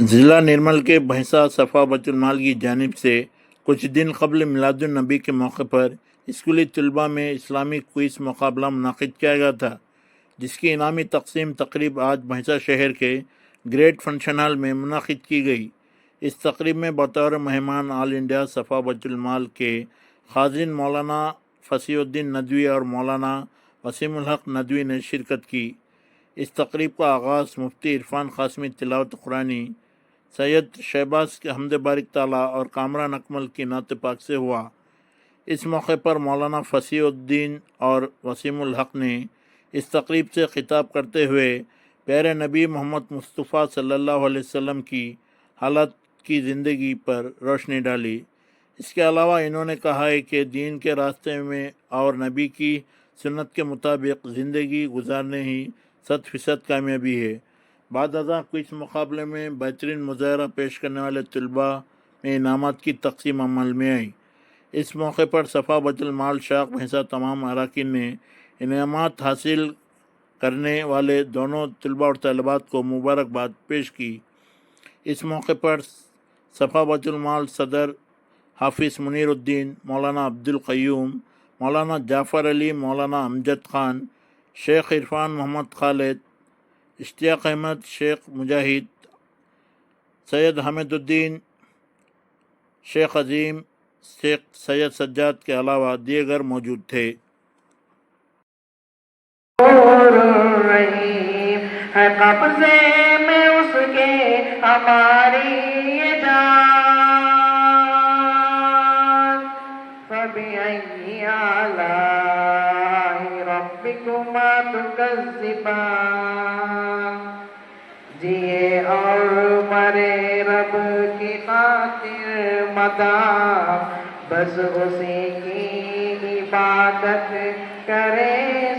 ضلع نرمل کے بھینسا صفا بیت المال کی جانب سے کچھ دن قبل میلاد النبی کے موقع پر اسکولی طلباء میں اسلامی کوئز مقابلہ منعقد کیا گیا تھا، جس کی انعامی تقسیم تقریب آج بھینسا شہر کے گریٹ فنکشن ہال میں منعقد کی گئی۔ اس تقریب میں بطور مہمان آل انڈیا صفا بیت المال کے خازن مولانا فصیح الدین ندوی اور مولانا وسیم الحق ندوی نے شرکت کی۔ اس تقریب کا آغاز مفتی عرفان قاسمی تلاوت قرآنی، سید شہباز کے حمد بارک تعالیٰ اور کامران اکمل کی نعت پاک سے ہوا۔ اس موقع پر مولانا فصیح الدین اور وسیم الحق نے اس تقریب سے خطاب کرتے ہوئے پیارے نبی محمد مصطفیٰ صلی اللہ علیہ وسلم کی حالت کی زندگی پر روشنی ڈالی۔ اس کے علاوہ انہوں نے کہا ہے کہ دین کے راستے میں اور نبی کی سنت کے مطابق زندگی گزارنے ہی 100% کامیابی ہے۔ بعد ازاں کوئز مقابلے میں بہترین مظاہرہ پیش کرنے والے طلباء میں انعامات کی تقسیم عمل میں آئی۔ اس موقع پر صفا بیت المال شاخ بھینسا تمام اراکین نے انعامات حاصل کرنے والے دونوں طلباء اور طالبات کو مبارکباد پیش کی۔ اس موقع پر صفا بیت المال صدر حافظ منیر الدین، مولانا عبدالقیوم، مولانا جعفر علی، مولانا امجد خان، شیخ عرفان محمد خالد، اشتیاق احمد، شیخ مجاہد، سید حامد الدین، شیخ عظیم، شیخ سید سجاد کے علاوہ دیگر موجود تھے۔ ہے قبضے میں اس کے ہماری یہ جان، فبأي آلاء ربكما تكذبان، جیے اور مرے رب کی خاطر مدام، بس اسی کی عبادت کرے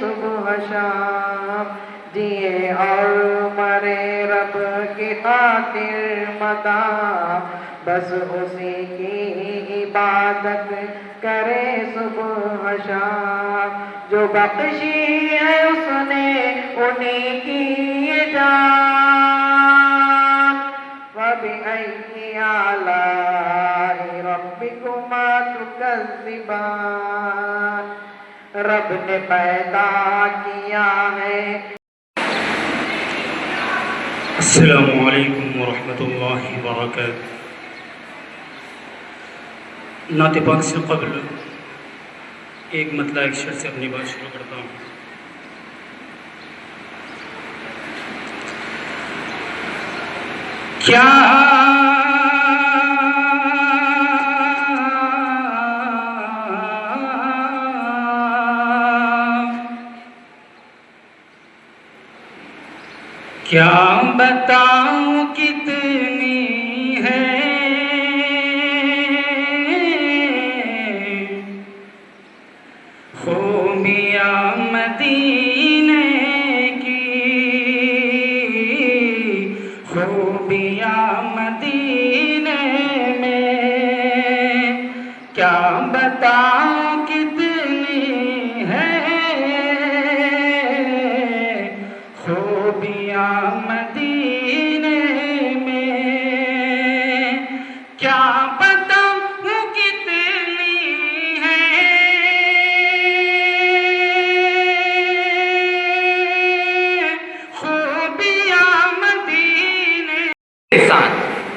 صبح شام، جیے اور مرے رب کی خاطر مدام، بس اسی کی عبادت کرے صبح شام، جو بخشی ہے اس نے انہی کی یہ جان، فبأي آلاء ربكما تكذبان، رب نے پیدا کیا ہے۔ السلام علیکم ورحمۃ اللہ وبرکاتہ۔ نعت پاک سے قبل ایک مطلع ایک شعر سے اپنی بات شروع کرتا ہوں۔ کیا بتاؤں کتنی ہے خوبیاں مدینے کی، خوبیاں مدینے میں، کیا بتاؤں کتنی ہے خوبیاں مدینے میں، کیا بتاؤں کتنی ہے خوبیاں مدینے۔ انسان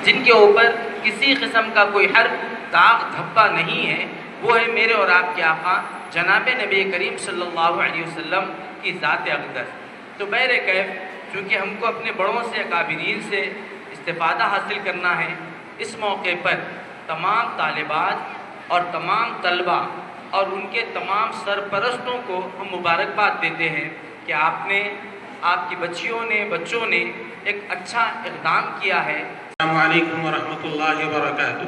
جن کے اوپر کسی قسم کا کوئی حرف، داغ، دھبا نہیں ہے، وہ ہے میرے اور آپ کے آقا جناب نبی کریم صلی اللہ علیہ وسلم کی ذات اقدس۔ تو بہرکیف چونکہ ہم کو اپنے بڑوں سے، اکابرین سے استفادہ حاصل کرنا ہے، اس موقع پر تمام طالبات اور تمام طلباء اور ان کے تمام سرپرستوں کو ہم مبارکباد دیتے ہیں کہ آپ نے، آپ کی بچیوں نے، بچوں نے ایک اچھا اقدام کیا ہے۔ السلام علیکم ورحمۃ اللہ وبرکاتہ۔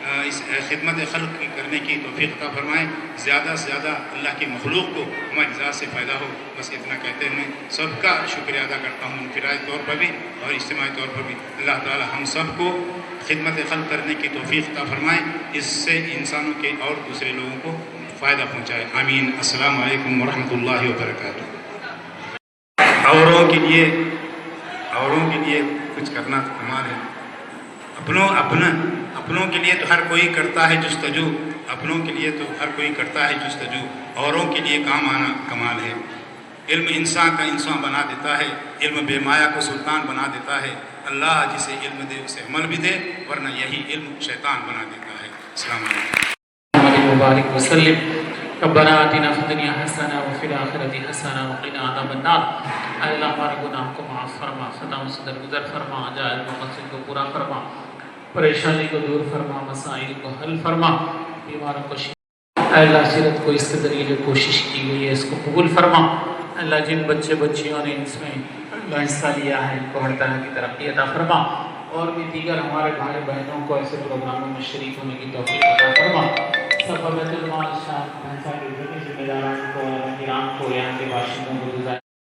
اس خدمت خلق کرنے کی توفیق عطا فرمائیں، زیادہ سے زیادہ اللہ کی مخلوق کو ہماری ذات سے فائدہ ہو۔ بس اتنا کہتے ہوئے سب کا شکریہ ادا کرتا ہوں، انفرادی طور پر بھی اور اجتماعی طور پر بھی۔ اللہ تعالی ہم سب کو خدمت خلق کرنے کی توفیق عطا فرمائیں، اس سے انسانوں کے اور دوسرے لوگوں کو فائدہ پہنچائے، آمین۔ السلام علیکم ورحمۃ اللہ وبرکاتہ۔ اوروں کے لیے کچھ کرنا تو کمال ہے، اپنوں کے لیے تو ہر کوئی کرتا ہے جستجو، اوروں کے لیے کام آنا کمال ہے۔ علم انسان کا انسان بنا دیتا ہے، علم بے مایا کو سلطان بنا دیتا ہے۔ اللہ جسے علم دے اسے عمل بھی دے، ورنہ یہی علم شیطان بنا دیتا ہے۔ السلام علیکم۔ محمد مبارک وسلم۔ ربنا آتنا فی الدنیا حسنہ وفی الآخرۃ حسنہ وقنا عذاب النار۔ اے اللہ ہمارے گناہ کو معاف فرما، خطاؤں سے درگزر فرما، جائز مقاصد کو پورا فرما، پریشانی کو دور فرما، مسائل کو حل فرما، بیماروں کو شفا۔ اے اللہ سیرت کو اس طریقے جو کوشش کی گئی ہے اس کو قبول فرما۔ اللہ جن بچے بچیوں نے اس میں حصہ لیا ہے ان کو ہر طرح کی ترقی عطا فرما، اور بھی دیگر ہمارے بھائی بہنوں کو ایسے پروگراموں میں شریک ہونے کی توفیق عطا فرما۔ سب بیت المال شاہ بھنسا کے ذمہ داران کو، کرام کو، یہاں کے باشندوں کو